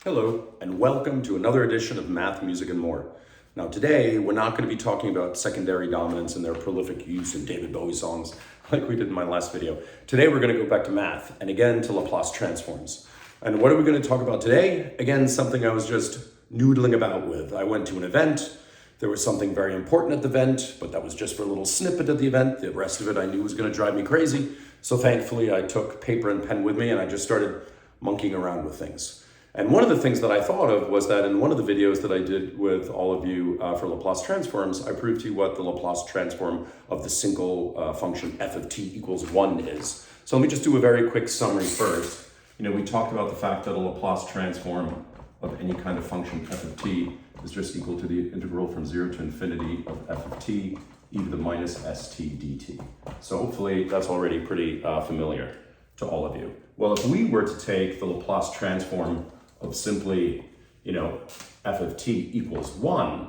Hello, and welcome to another edition of Math, Music, and More. Now today, we're not going to be talking about secondary dominants and their prolific use in David Bowie songs like we did in my last video. Today, we're going to go back to math, and again to Laplace transforms. And what are we going to talk about today? Again, something I was just noodling about with. I went to an event. There was something very important at the event, but that was just for a little snippet of the event. The rest of it I knew was going to drive me crazy. So thankfully, I took paper and pen with me, and I just started monkeying around with things. And one of the things that I thought of was that in one of the videos that I did with all of you for Laplace transforms, I proved to you what the Laplace transform of the single function f of t equals 1 is. So let me just do a very quick summary first. We talked about the fact that a Laplace transform of any kind of function f of t is just equal to the integral from 0 to infinity of f of t e to the minus st dt. So hopefully that's already pretty familiar to all of you. Well, if we were to take the Laplace transform of simply, f of t equals 1,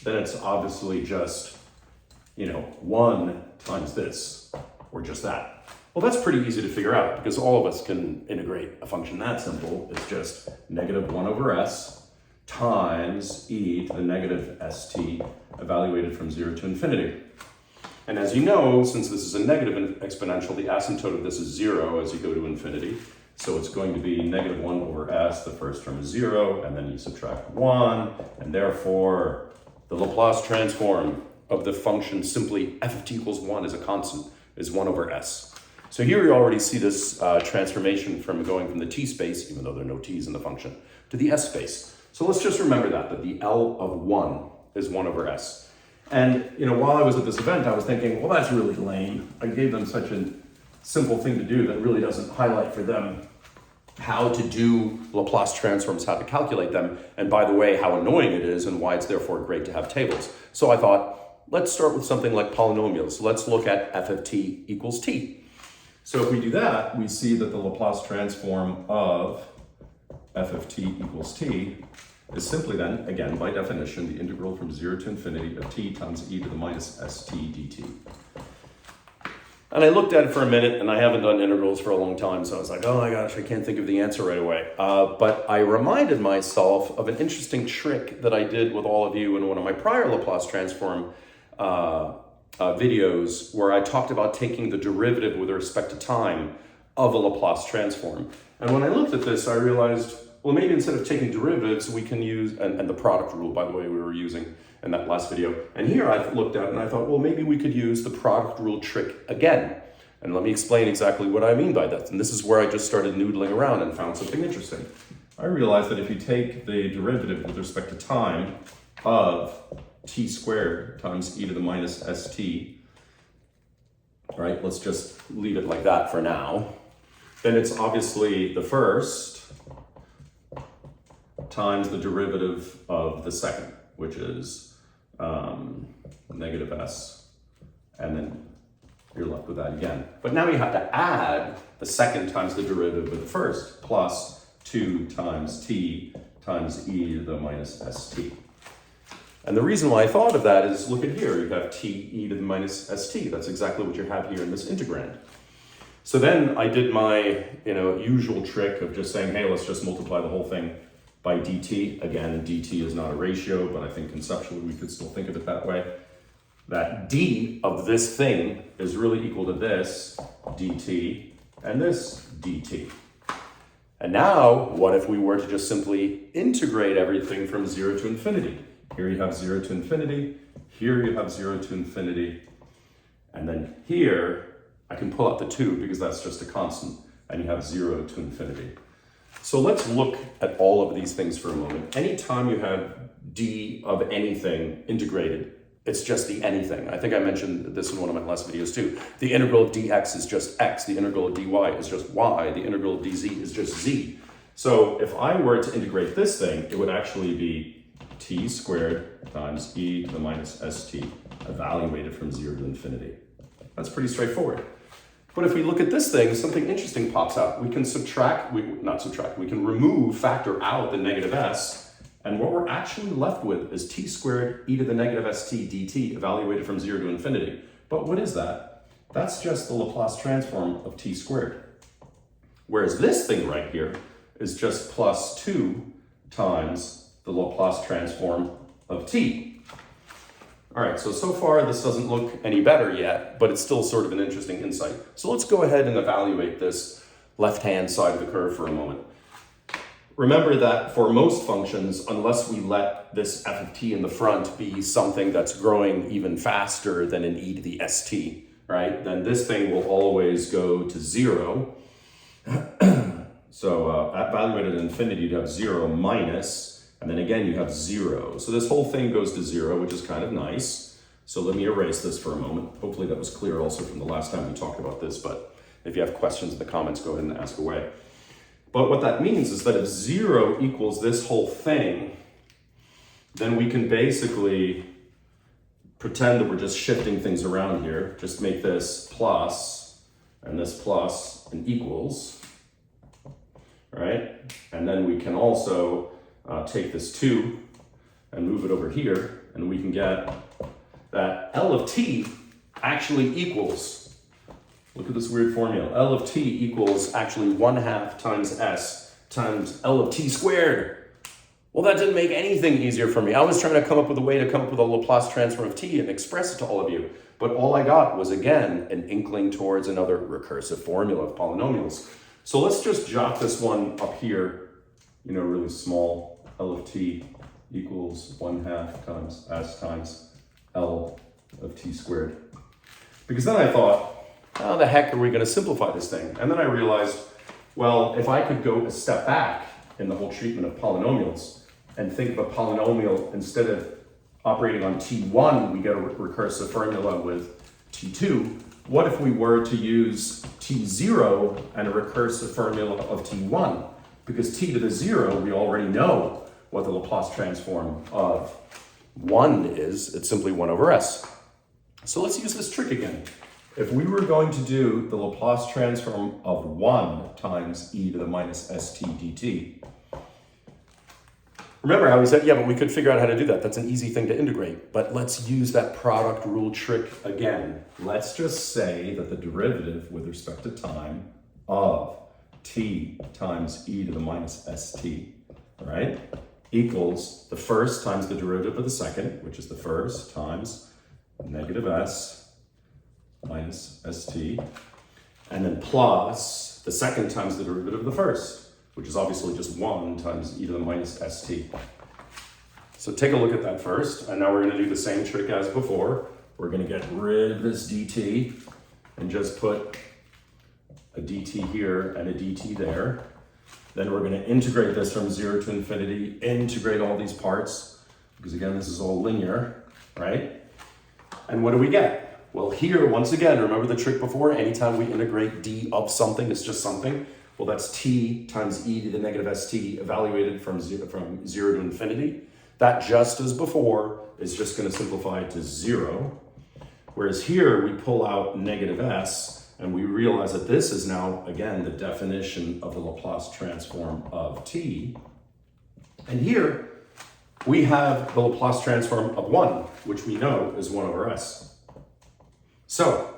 then it's obviously just, 1 times this, or just that. Well, that's pretty easy to figure out because all of us can integrate a function that simple. It's just negative 1 over s times e to the negative st evaluated from 0 to infinity. And as you know, since this is a negative exponential, the asymptote of this is 0 as you go to infinity. So it's going to be negative 1 over s, the first term is 0, and then you subtract 1, and therefore the Laplace transform of the function simply f of t equals 1 is a constant, is 1 over s. So here you already see this transformation from going from the t space, even though there are no t's in the function, to the s space. So let's just remember that the L of 1 is 1 over s. And while I was at this event, I was thinking, well, that's really lame. I gave them such a simple thing to do that really doesn't highlight for them how to do Laplace transforms, how to calculate them, and by the way, how annoying it is and why it's therefore great to have tables. So I thought, let's start with something like polynomials. Let's look at f of t equals t. So if we do that, we see that the Laplace transform of f of t equals t is simply then, again, by definition, the integral from 0 to infinity of t times e to the minus st dt. And I looked at it for a minute, and I haven't done integrals for a long time, so I was like, oh my gosh, I can't think of the answer right away. But I reminded myself of an interesting trick that I did with all of you in one of my prior Laplace transform videos, where I talked about taking the derivative with respect to time of a Laplace transform. And when I looked at this, I realized, well, maybe instead of taking derivatives, we can use, and the product rule, by the way, we were using in that last video. And here I looked at it and I thought, well, maybe we could use the product rule trick again. And let me explain exactly what I mean by that. And this is where I just started noodling around and found something interesting. I realized that if you take the derivative with respect to time of t squared times e to the minus st, all right, let's just leave it like that for now, then it's obviously the first times the derivative of the second, which is negative s, and then you're left with that again. But now you have to add the second times the derivative of the first, plus 2 times t times e to the minus st. And the reason why I thought of that is, look at here, you have t e to the minus st. That's exactly what you have here in this integrand. So then I did my usual trick of just saying, hey, let's just multiply the whole thing by dt. Again, dt is not a ratio, but I think conceptually we could still think of it that way. That d of this thing is really equal to this dt and this dt. And now, what if we were to just simply integrate everything from 0 to infinity? Here you have 0 to infinity, here you have 0 to infinity, and then here I can pull out the 2 because that's just a constant, and you have 0 to infinity. So let's look at all of these things for a moment. Anytime you have d of anything integrated, it's just the anything. I think I mentioned this in one of my last videos too. The integral of dx is just x, the integral of dy is just y, the integral of dz is just z. So if I were to integrate this thing, it would actually be t squared times e to the minus st evaluated from 0 to infinity. That's pretty straightforward. But if we look at this thing, something interesting pops out. We can we can remove, factor out the negative s, and what we're actually left with is t squared e to the negative st dt evaluated from 0 to infinity. But what is that? That's just the Laplace transform of t squared. Whereas this thing right here is just plus 2 times the Laplace transform of t. All right, so far this doesn't look any better yet, but it's still sort of an interesting insight. So let's go ahead and evaluate this left-hand side of the curve for a moment. Remember that for most functions, unless we let this f of t in the front be something that's growing even faster than an e to the st, right, then this thing will always go to 0. So evaluated at infinity, you have 0 minus, and then again you have 0. So this whole thing goes to 0, which is kind of nice. So let me erase this for a moment. Hopefully that was clear also from the last time we talked about this, but if you have questions in the comments, go ahead and ask away. But what that means is that if 0 equals this whole thing, then we can basically pretend that we're just shifting things around here. Just make this plus and this plus and equals, right? And then we can also take this 2 and move it over here, and we can get that L of t actually equals, look at this weird formula. L of t equals actually 1/2 times s times L of t squared. Well, that didn't make anything easier for me. I was trying to come up with a way to come up with a Laplace transform of t and express it to all of you. But all I got was, again, an inkling towards another recursive formula of polynomials. So let's just jot this one up here, really small. L of t equals 1/2 times s times L of t squared. Because then I thought, how the heck are we going to simplify this thing? And then I realized, well, if I could go a step back in the whole treatment of polynomials and think of a polynomial, instead of operating on t1, we get a recursive formula with t2. What if we were to use t0 and a recursive formula of t1? Because t to the 0, we already know what the Laplace transform of 1 is. It's simply 1 over s. So let's use this trick again. If we were going to do the Laplace transform of 1 times e to the minus st dt, remember how we said, yeah, but we could figure out how to do that. That's an easy thing to integrate. But let's use that product rule trick again. Let's just say that the derivative with respect to time of t times e to the minus st, right, equals the first times the derivative of the second, which is the first times negative s minus st, and then plus the second times the derivative of the first, which is obviously just 1 times e to the minus st. So take a look at that first, and now we're going to do the same trick as before. We're going to get rid of this dt and just put a dt here and a dt there. Then we're going to integrate this from 0 to infinity, integrate all these parts, because again, this is all linear, right? And what do we get? Well, here, once again, remember the trick before? Anytime we integrate d of something, it's just something. Well, that's t times e to the negative st evaluated from 0 to infinity. That, just as before, is just going to simplify to 0. Whereas here, we pull out negative s, and we realize that this is now, again, the definition of the Laplace transform of t. And here, we have the Laplace transform of 1, which we know is 1 over s. So,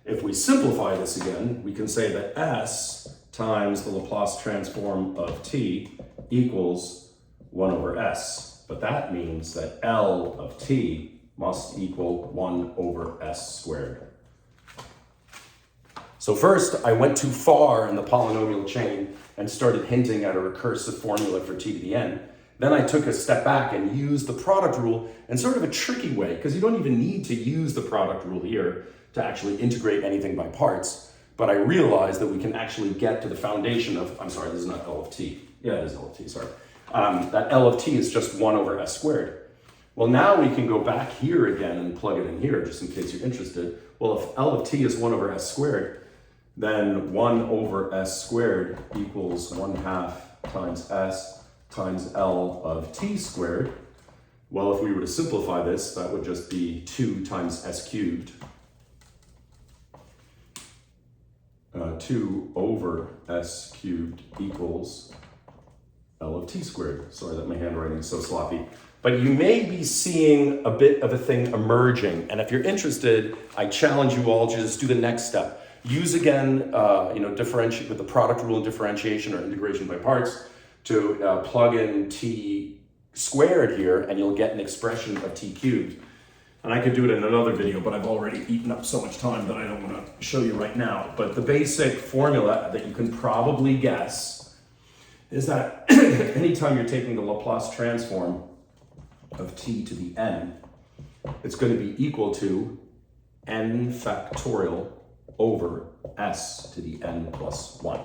if we simplify this again, we can say that s times the Laplace transform of t equals 1 over s. But that means that L of t must equal 1 over s squared. So first, I went too far in the polynomial chain and started hinting at a recursive formula for t to the n. Then I took a step back and used the product rule in sort of a tricky way, because you don't even need to use the product rule here to actually integrate anything by parts. But I realized that we can actually get to the foundation of, I'm sorry, this is not L of t. Yeah, it is L of t, sorry. That L of t is just 1 over s squared. Well, now we can go back here again and plug it in here, just in case you're interested. Well, if L of t is 1 over s squared, then 1 over s squared equals 1/2 times s times L of t squared. Well, if we were to simplify this, that would just be 2 times s cubed. 2 over s cubed equals L of t squared. Sorry that my handwriting is so sloppy. But you may be seeing a bit of a thing emerging. And if you're interested, I challenge you all to just do the next step. Use again, differentiate with the product rule and differentiation or integration by parts to plug in t squared here, and you'll get an expression of t cubed. And I could do it in another video, but I've already eaten up so much time that I don't want to show you right now. But the basic formula that you can probably guess is that anytime you're taking the Laplace transform of t to the n, it's going to be equal to n factorial over s to the n plus 1.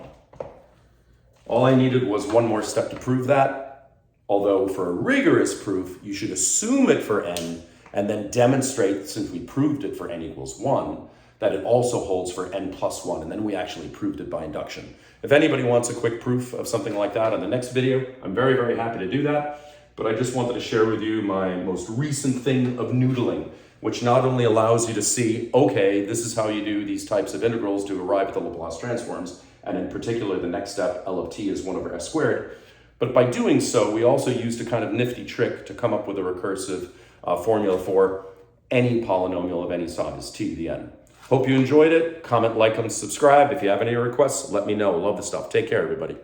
All I needed was one more step to prove that, although for a rigorous proof, you should assume it for n and then demonstrate, since we proved it for n equals 1, that it also holds for n plus 1, and then we actually proved it by induction. If anybody wants a quick proof of something like that in the next video, I'm very, very happy to do that, but I just wanted to share with you my most recent thing of noodling, which not only allows you to see, okay, this is how you do these types of integrals to arrive at the Laplace transforms, and in particular, the next step, L of t is 1 over s squared, but by doing so, we also used a kind of nifty trick to come up with a recursive formula for any polynomial of any size, t to the n. Hope you enjoyed it. Comment, like, and subscribe. If you have any requests, let me know. Love the stuff. Take care, everybody.